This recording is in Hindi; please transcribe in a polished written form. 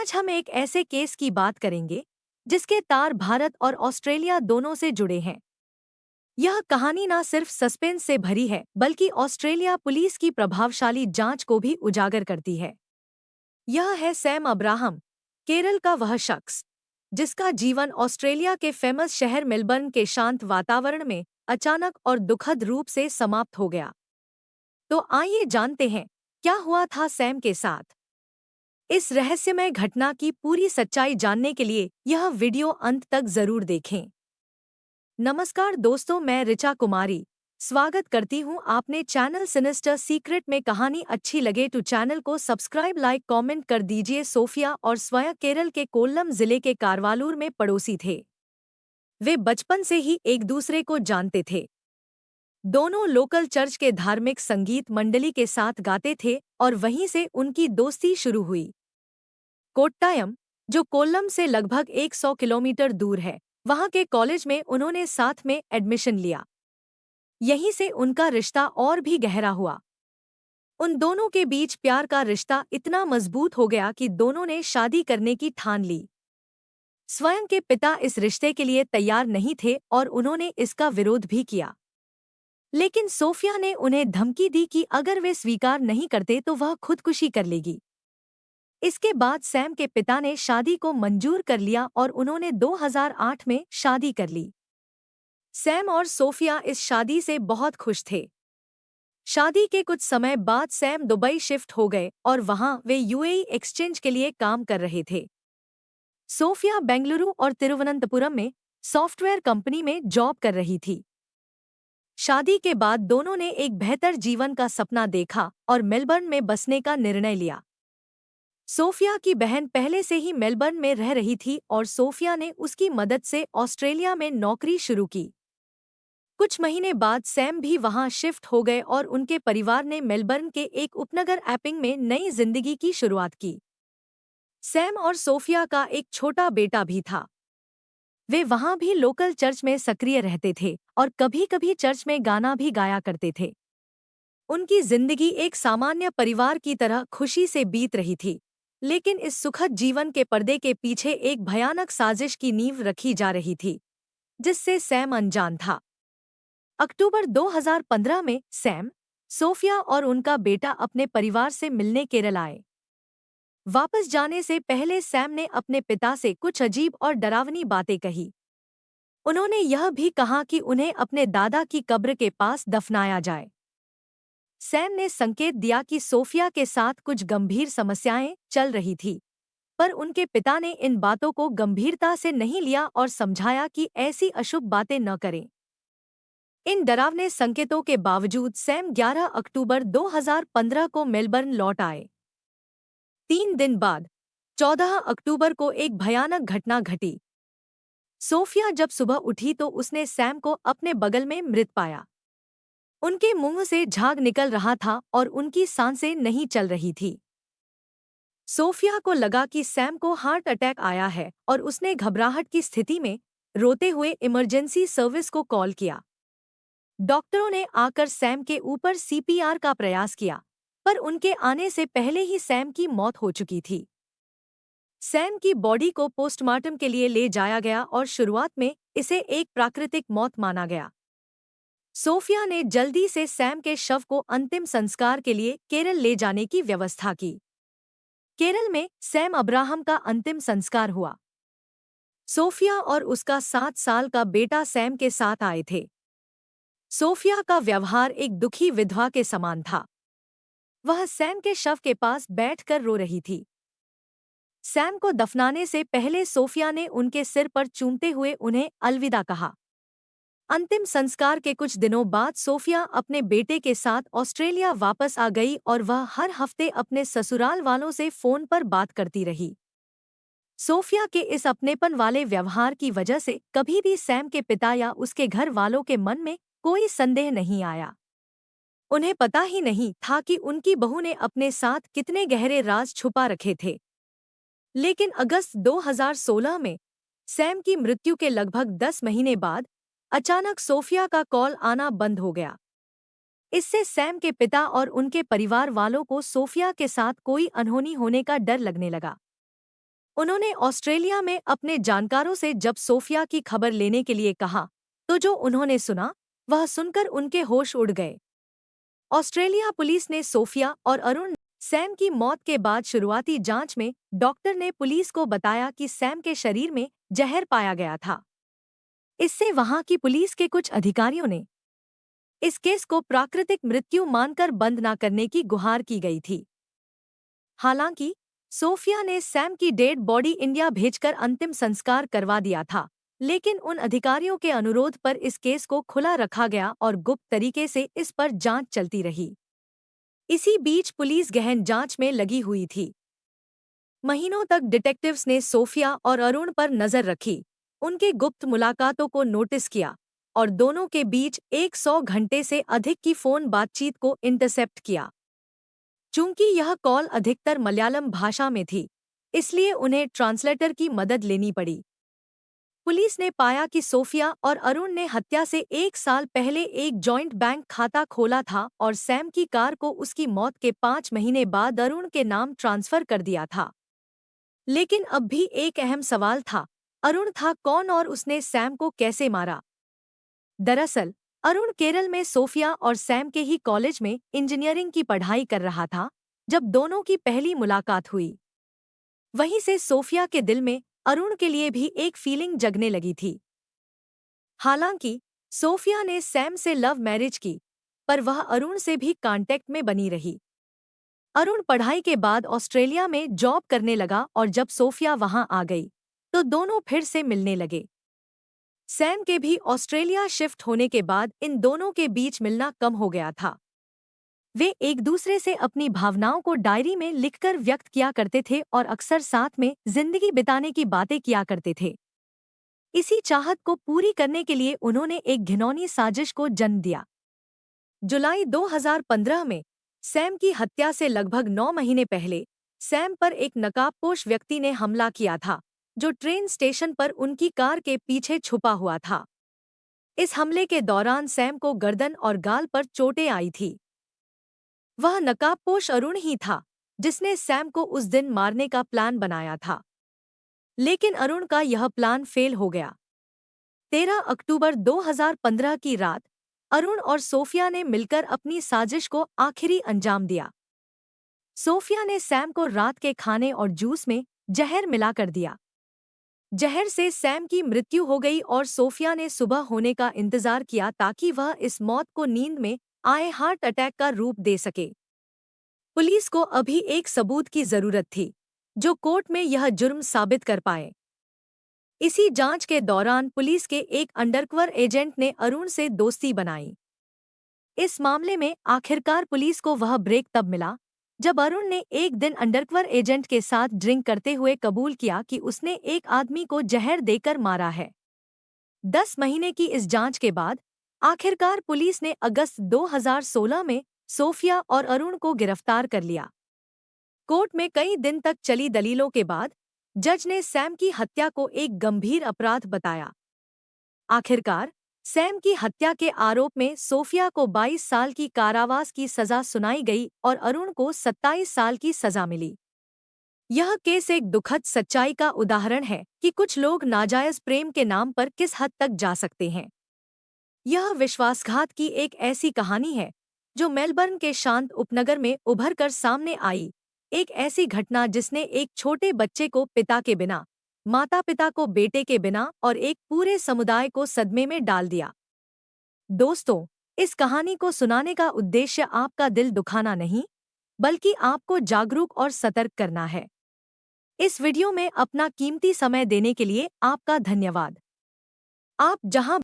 आज हम एक ऐसे केस की बात करेंगे जिसके तार भारत और ऑस्ट्रेलिया दोनों से जुड़े हैं। यह कहानी न सिर्फ सस्पेंस से भरी है बल्कि ऑस्ट्रेलिया पुलिस की प्रभावशाली जांच को भी उजागर करती है। यह है सैम अब्राहम, केरल का वह शख्स जिसका जीवन ऑस्ट्रेलिया के फेमस शहर मेलबर्न के शांत वातावरण में अचानक और दुखद रूप से समाप्त हो गया। तो आइए जानते हैं क्या हुआ था सैम के साथ। इस रहस्यमय घटना की पूरी सच्चाई जानने के लिए यह वीडियो अंत तक जरूर देखें। नमस्कार दोस्तों, मैं ऋचा कुमारी स्वागत करती हूं आपने चैनल सिनिस्टर सीक्रेट में। कहानी अच्छी लगे तो चैनल को सब्सक्राइब, लाइक, कमेंट कर दीजिए। सोफिया और स्वयं केरल के कोल्लम जिले के कारवालूर में पड़ोसी थे। वे बचपन से ही एक दूसरे को जानते थे। दोनों लोकल चर्च के धार्मिक संगीत मंडली के साथ गाते थे और वहीं से उनकी दोस्ती शुरू हुई। कोट्टायम, जो कोल्लम से लगभग 100 किलोमीटर दूर है, वहां के कॉलेज में उन्होंने साथ में एडमिशन लिया। यहीं से उनका रिश्ता और भी गहरा हुआ। उन दोनों के बीच प्यार का रिश्ता इतना मजबूत हो गया कि दोनों ने शादी करने की ठान ली। स्वयं के पिता इस रिश्ते के लिए तैयार नहीं थे और उन्होंने इसका विरोध भी किया। लेकिन सोफिया ने उन्हें धमकी दी कि अगर वे स्वीकार नहीं करते तो वह खुदकुशी कर लेगी। इसके बाद सैम के पिता ने शादी को मंजूर कर लिया और उन्होंने 2008 में शादी कर ली। सैम और सोफिया इस शादी से बहुत खुश थे। शादी के कुछ समय बाद सैम दुबई शिफ्ट हो गए और वहां वे यूएई एक्सचेंज के लिए काम कर रहे थे। सोफिया बेंगलुरु और तिरुवनंतपुरम में सॉफ्टवेयर कंपनी में जॉब कर रही थी। शादी के बाद दोनों ने एक बेहतर जीवन का सपना देखा और मेलबर्न में बसने का निर्णय लिया। सोफिया की बहन पहले से ही मेलबर्न में रह रही थी और सोफिया ने उसकी मदद से ऑस्ट्रेलिया में नौकरी शुरू की। कुछ महीने बाद सैम भी वहां शिफ्ट हो गए और उनके परिवार ने मेलबर्न के एक उपनगर एपिंग में नई जिंदगी की शुरुआत की। सैम और सोफिया का एक छोटा बेटा भी था। वे वहां भी लोकल चर्च में सक्रिय रहते थे और कभी-कभी चर्च में गाना भी गाया करते थे। उनकी जिंदगी एक सामान्य परिवार की तरह खुशी से बीत रही थी। लेकिन इस सुखद जीवन के पर्दे के पीछे एक भयानक साजिश की नींव रखी जा रही थी, जिससे सैम अनजान था। अक्टूबर 2015 में सैम, सोफिया और उनका बेटा अपने परिवार से मिलने केरल आए। वापस जाने से पहले सैम ने अपने पिता से कुछ अजीब और डरावनी बातें कही। उन्होंने यह भी कहा कि उन्हें अपने दादा की कब्र के पास दफनाया जाए। सैम ने संकेत दिया कि सोफिया के साथ कुछ गंभीर समस्याएं चल रही थी, पर उनके पिता ने इन बातों को गंभीरता से नहीं लिया और समझाया कि ऐसी अशुभ बातें न करें। इन डरावने संकेतों के बावजूद सैम 11 अक्टूबर 2015 को मेलबर्न लौट आए। 3 दिन बाद 14 अक्टूबर को एक भयानक घटना घटी। सोफिया जब सुबह उठी तो उसने सैम को अपने बगल में मृत पाया। उनके मुंह से झाग निकल रहा था और उनकी सांसें नहीं चल रही थी। सोफिया को लगा कि सैम को हार्ट अटैक आया है और उसने घबराहट की स्थिति में रोते हुए इमरजेंसी सर्विस को कॉल किया। डॉक्टरों ने आकर सैम के ऊपर सीपीआर का प्रयास किया, पर उनके आने से पहले ही सैम की मौत हो चुकी थी। सैम की बॉडी को पोस्टमार्टम के लिए ले जाया गया और शुरुआत में इसे एक प्राकृतिक मौत माना गया। सोफिया ने जल्दी से सैम के शव को अंतिम संस्कार के लिए केरल ले जाने की व्यवस्था की। केरल में सैम अब्राहम का अंतिम संस्कार हुआ। सोफिया और उसका 7 साल का बेटा सैम के साथ आए थे। सोफिया का व्यवहार एक दुखी विधवा के समान था। वह सैम के शव के पास बैठकर रो रही थी। सैम को दफनाने से पहले सोफिया ने उनके सिर पर चूमते हुए उन्हें अलविदा कहा। अंतिम संस्कार के कुछ दिनों बाद सोफिया अपने बेटे के साथ ऑस्ट्रेलिया वापस आ गई और वह हर हफ्ते अपने ससुराल वालों से फोन पर बात करती रही। सोफिया के इस अपनेपन वाले व्यवहार की वजह से कभी भी सैम के पिता या उसके घर वालों के मन में कोई संदेह नहीं आया। उन्हें पता ही नहीं था कि उनकी बहू ने अपने साथ कितने गहरे राज छुपा रखे थे। लेकिन अगस्त 2016 में सैम की मृत्यु के लगभग 10 महीने बाद अचानक सोफिया का कॉल आना बंद हो गया। इससे सैम के पिता और उनके परिवार वालों को सोफिया के साथ कोई अनहोनी होने का डर लगने लगा। उन्होंने ऑस्ट्रेलिया में अपने जानकारों से जब सोफिया की खबर लेने के लिए कहा, तो जो उन्होंने सुना, वह सुनकर उनके होश उड़ गए। ऑस्ट्रेलिया पुलिस ने सोफिया और अरुण सैम की मौत के बाद शुरुआती जांच में डॉक्टर ने पुलिस को बताया कि सैम के शरीर में जहर पाया गया था। इससे वहां की पुलिस के कुछ अधिकारियों ने इस केस को प्राकृतिक मृत्यु मानकर बंद न करने की गुहार की गई थी। हालांकि सोफिया ने सैम की डेड बॉडी इंडिया भेजकर अंतिम संस्कार करवा दिया था, लेकिन उन अधिकारियों के अनुरोध पर इस केस को खुला रखा गया और गुप्त तरीके से इस पर जांच चलती रही। इसी बीच पुलिस गहन जांच में लगी हुई थी। महीनों तक डिटेक्टिव्स ने सोफिया और अरुण पर नजर रखी, उनके गुप्त मुलाकातों को नोटिस किया और दोनों के बीच 100 घंटे से अधिक की फोन बातचीत को इंटरसेप्ट किया। चूंकि यह कॉल अधिकतर मलयालम भाषा में थी, इसलिए उन्हें ट्रांसलेटर की मदद लेनी पड़ी। पुलिस ने पाया कि सोफिया और अरुण ने हत्या से 1 साल पहले एक जॉइंट बैंक खाता खोला था और सैम की कार को उसकी मौत के 5 महीने बाद अरुण के नाम ट्रांसफर कर दिया था। लेकिन अब भी एक अहम सवाल था, अरुण था कौन और उसने सैम को कैसे मारा? दरअसल अरुण केरल में सोफिया और सैम के ही कॉलेज में इंजीनियरिंग की पढ़ाई कर रहा था जब दोनों की पहली मुलाकात हुई। वहीं से सोफिया के दिल में अरुण के लिए भी एक फीलिंग जगने लगी थी। हालांकि सोफिया ने सैम से लव मैरिज की, पर वह अरुण से भी कांटेक्ट में बनी रही। अरुण पढ़ाई के बाद ऑस्ट्रेलिया में जॉब करने लगा और जब सोफिया वहां आ गई, तो दोनों फिर से मिलने लगे। सैम के भी ऑस्ट्रेलिया शिफ्ट होने के बाद इन दोनों के बीच मिलना कम हो गया था। वे एक दूसरे से अपनी भावनाओं को डायरी में लिखकर व्यक्त किया करते थे और अक्सर साथ में जिंदगी बिताने की बातें किया करते थे। इसी चाहत को पूरी करने के लिए उन्होंने एक घिनौनी साजिश को जन्म दिया। जुलाई 2015 में सैम की हत्या से लगभग 9 महीने पहले सैम पर एक नकाबपोश व्यक्ति ने हमला किया था, जो ट्रेन स्टेशन पर उनकी कार के पीछे छुपा हुआ था। इस हमले के दौरान सैम को गर्दन और गाल पर चोटें आई थी। वह नकाबपोश अरुण ही था जिसने सैम को उस दिन मारने का प्लान बनाया था, लेकिन अरुण का यह प्लान फेल हो गया। 13 अक्टूबर 2015 की रात अरुण और सोफिया ने मिलकर अपनी साजिश को आखिरी अंजाम दिया। सोफिया ने सैम को रात के खाने और जूस में जहर मिलाकर दिया। जहर से सैम की मृत्यु हो गई और सोफिया ने सुबह होने का इंतजार किया ताकि वह इस मौत को नींद में आए हार्ट अटैक का रूप दे सके। पुलिस को अभी एक सबूत की जरूरत थी जो कोर्ट में यह जुर्म साबित कर पाए। इसी जांच के दौरान पुलिस के एक अंडरकवर एजेंट ने अरुण से दोस्ती बनाई। इस मामले में आखिरकार पुलिस को वह ब्रेक तब मिला जब अरुण ने एक दिन अंडरकवर एजेंट के साथ ड्रिंक करते हुए कबूल किया कि उसने एक आदमी को जहर देकर मारा है। 10 महीने की इस जांच के बाद आखिरकार पुलिस ने अगस्त 2016 में सोफिया और अरुण को गिरफ्तार कर लिया। कोर्ट में कई दिन तक चली दलीलों के बाद जज ने सैम की हत्या को एक गंभीर अपराध बताया। आखिरकार सैम की हत्या के आरोप में सोफिया को 22 साल की कारावास की सजा सुनाई गई और अरुण को 27 साल की सजा मिली। यह केस एक दुखद सच्चाई का उदाहरण है कि कुछ लोग नाजायज प्रेम के नाम पर किस हद तक जा सकते हैं। यह विश्वासघात की एक ऐसी कहानी है जो मेलबर्न के शांत उपनगर में उभर कर सामने आई, एक ऐसी घटना जिसने एक छोटे बच्चे को पिता के बिना, माता पिता को बेटे के बिना और एक पूरे समुदाय को सदमे में डाल दिया। दोस्तों, इस कहानी को सुनाने का उद्देश्य आपका दिल दुखाना नहीं, बल्कि आपको जागरूक और सतर्क करना है। इस वीडियो में अपना कीमती समय देने के लिए आपका धन्यवाद। आप जहां